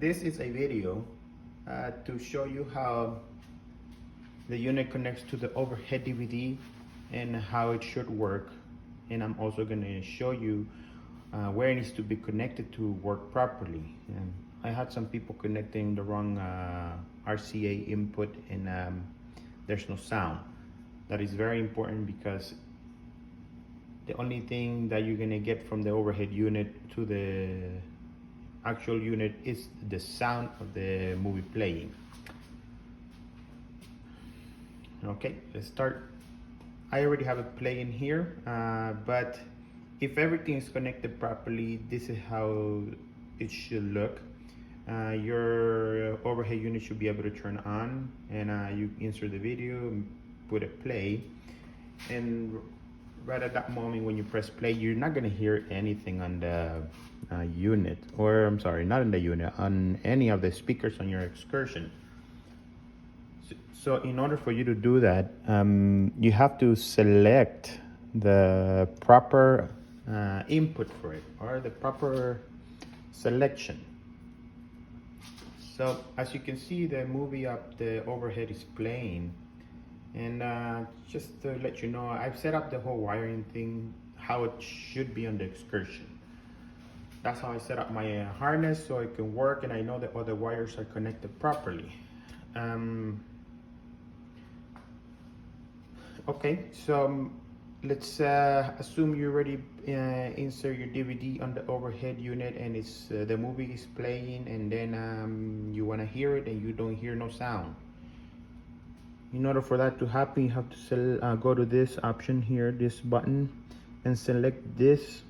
This is a video to show you how the unit connects to the overhead DVD and how it should work. And I'm also going to show you where it needs to be connected to work properly. And I had some people connecting the wrong RCA input and there's no sound. That is very important because the only thing that you're going to get from the overhead unit to the actual unit is the sound of the movie playing. Okay, let's start. I already have it playing here, but if everything is connected properly, this is how it should look. Your overhead unit should be able to turn on, and you insert the video, put it play, and right at that moment when you press play, you're not going to hear anything on the unit, or I'm sorry, not in the unit, on any of the speakers on your excursion. So in order for you to do that, you have to select the proper input for it, or the proper selection. So as you can see, the movie up the overhead is playing. And just to let you know, I've set up the whole wiring thing, how it should be on the excursion. That's how I set up my harness so it can work, and I know that all the wires are connected properly. Okay, so let's assume you already insert your DVD on the overhead unit, and it's the movie is playing, and then you want to hear it and you don't hear no sound. In order for that to happen, you have to go to this option here, this button, and select this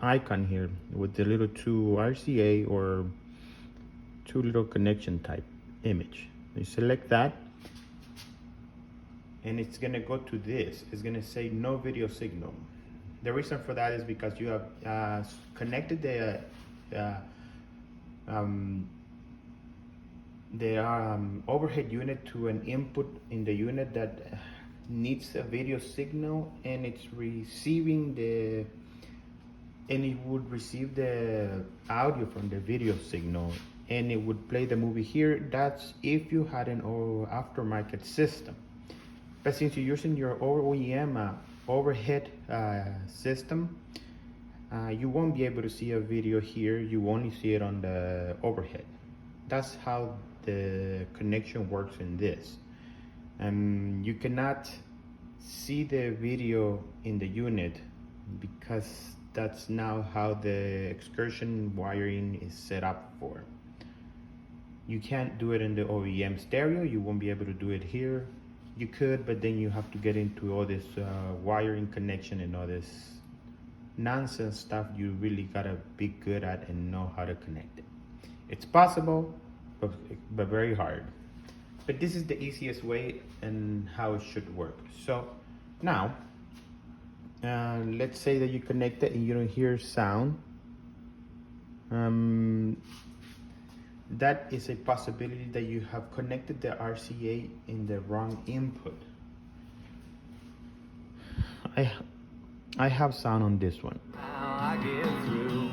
icon here with the little two RCA or two little connection type image. You select that, and it's gonna go to this. It's gonna say no video signal. The reason for that is because you have connected the overhead unit to an input in the unit that needs a video signal, and it's receiving and it would receive the audio from the video signal, and it would play the movie here. That's if you had an aftermarket system. But since you're using your OEM overhead system, you won't be able to see a video here. You only see it on the overhead. That's how the connection works in this. You cannot see the video in the unit because that's now how the excursion wiring is set up for. You can't do it in the OEM stereo. You won't be able to do it here. You could, but then you have to get into all this wiring connection and all this nonsense stuff you really gotta be good at and know how to connect it. It's possible, but very hard. But this is the easiest way and how it should work. So now, let's say that you connect it and you don't hear sound. That is a possibility that you have connected the RCA in the wrong input. I have sound on this one. I get through,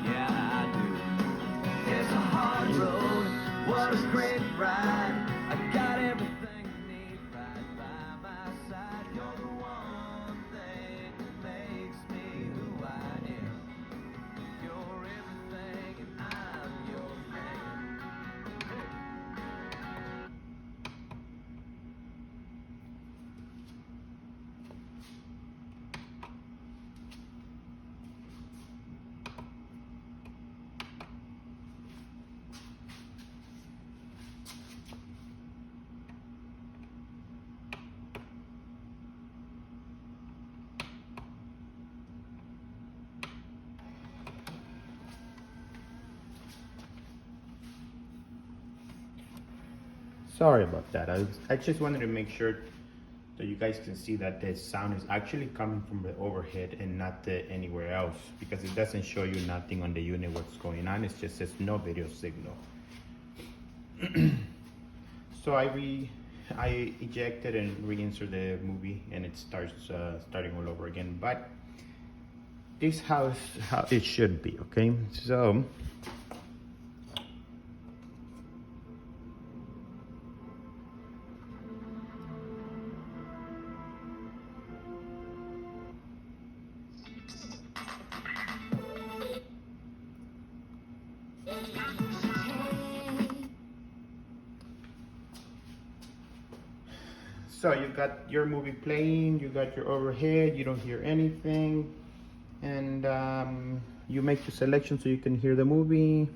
yeah I do. It's a hard road, what a great ride. I got everything I need right by my side. You're the one thing that makes me who I am. You're everything and I'm your man. Sorry about that. I just wanted to make sure that you guys can see that the sound is actually coming from the overhead and not anywhere else, because it doesn't show you nothing on the unit what's going on. It just says no video signal. So I ejected and reinsert the movie, and it starts starting all over again. But this how it should be, okay? So you got your movie playing, you got your overhead, you don't hear anything, and you make your selection so you can hear the movie.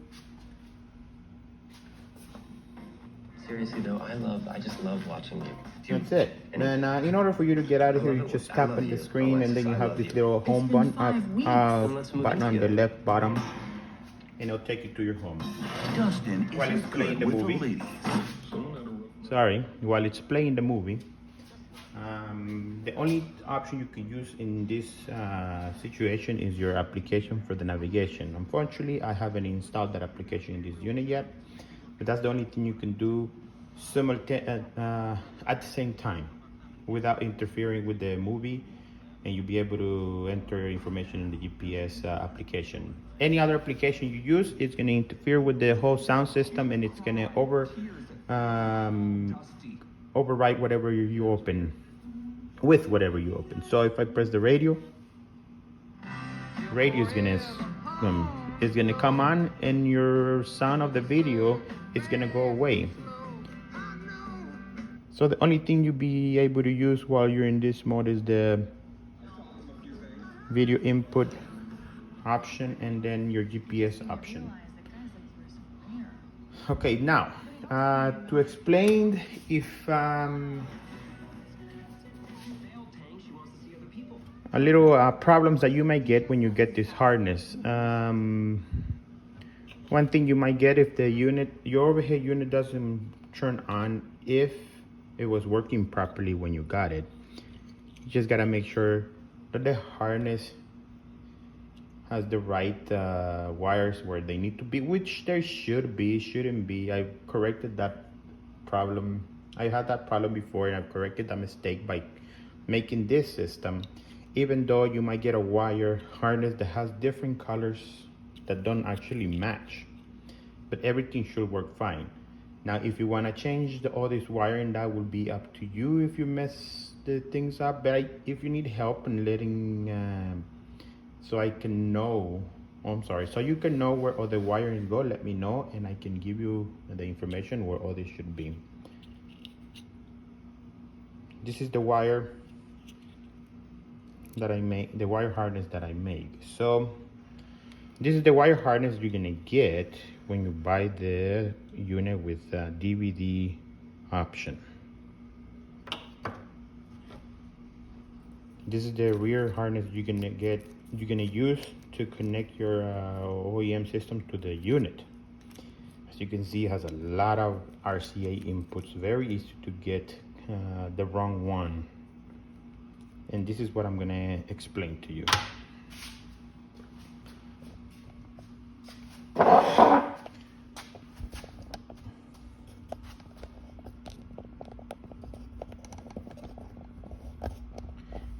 Seriously though, I just love watching you. That's it. And in order for you to get out of here, you just tap on the screen, and then you have this little home button on the left bottom, and it'll take you to your home. Dustin While it's isn't playing good the with the movie. ladies. Sorry, while it's playing the movie, the only option you can use in this situation is your application for the navigation. Unfortunately, I haven't installed that application in this unit yet, but that's the only thing you can do at the same time without interfering with the movie, and you'll be able to enter information in the GPS application. Any other application you use, it's going to interfere with the whole sound system, and it's going to overwrite whatever you open with whatever you open. So if I press the radio is gonna come on, and your sound of the video is gonna go away. So the only thing you'll be able to use while you're in this mode is the video input option and then your GPS option. Okay, now to explain if a little problems that you might get when you get this harness. One thing you might get if your overhead unit doesn't turn on if it was working properly when you got it. You just gotta make sure that the harness has the right wires where they need to be, which there shouldn't be. I corrected that problem. I had that problem before, and I've corrected that mistake by making this system. Even though you might get a wire harness that has different colors that don't actually match, but everything should work fine. Now, if you want to change all this wiring, that will be up to you if you mess the things up. But if you need help in letting, so I can know, so you can know where all the wirings go, let me know, and I can give you the information where all this should be. This is the wire that I make, the wire harness that I make. So this is the wire harness you're gonna get when you buy the unit with DVD option. This is the rear harness you're gonna use to connect your OEM system to the unit. As you can see, it has a lot of RCA inputs. Very easy to get the wrong one. And this is what I'm gonna explain to you.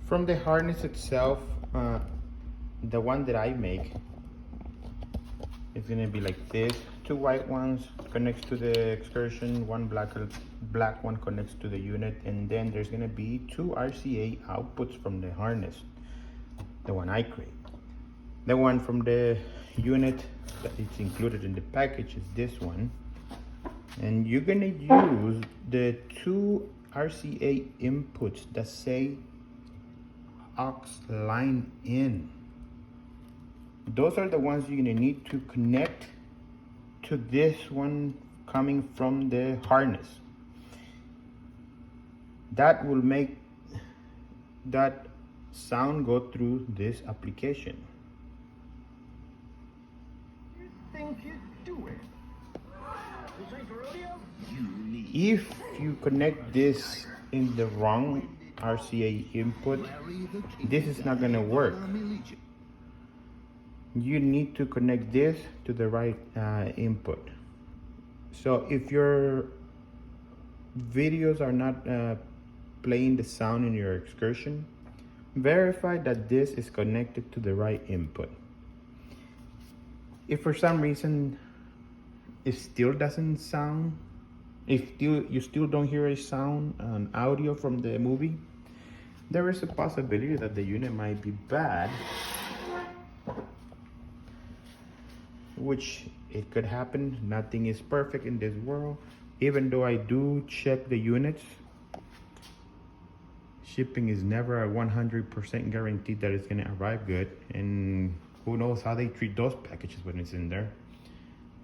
From the harness itself, the one that I make is gonna be like this. Two white ones connects to the excursion, one black one connects to the unit, and then there's gonna be two RCA outputs from the harness, the one I create. The one from the unit that it's included in the package is this one, and you're gonna use the two RCA inputs that say aux line in. Those are the ones you're gonna need to connect to this one coming from the harness. That will make that sound go through this application. You think you're doing? This ain't the rodeo? If you connect this in the wrong RCA input, this is not gonna work. You need to connect this to the right input. So if your videos are not playing the sound in your excursion, verify that this is connected to the right input. If for some reason it still doesn't sound, if you still don't hear a sound, an audio from the movie, there is a possibility that the unit might be bad, which it could happen. Nothing is perfect in this world. Even though I do check the units, shipping is never a 100% guaranteed that it's gonna arrive good, and who knows how they treat those packages when it's in there.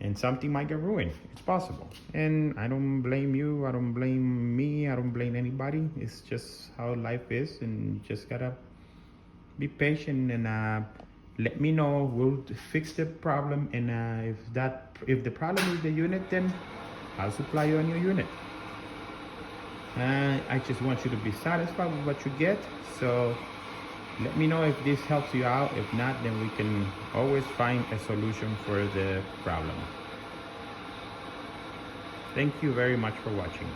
And something might get ruined. It's possible. And I don't blame you, I don't blame me, I don't blame anybody. It's just how life is, and you just gotta be patient and let me know. We'll fix the problem, and if the problem is the unit, then I'll supply you a new unit. I just want you to be satisfied with what you get. So let me know if this helps you out. If not, then we can always find a solution for the problem. Thank you very much for watching.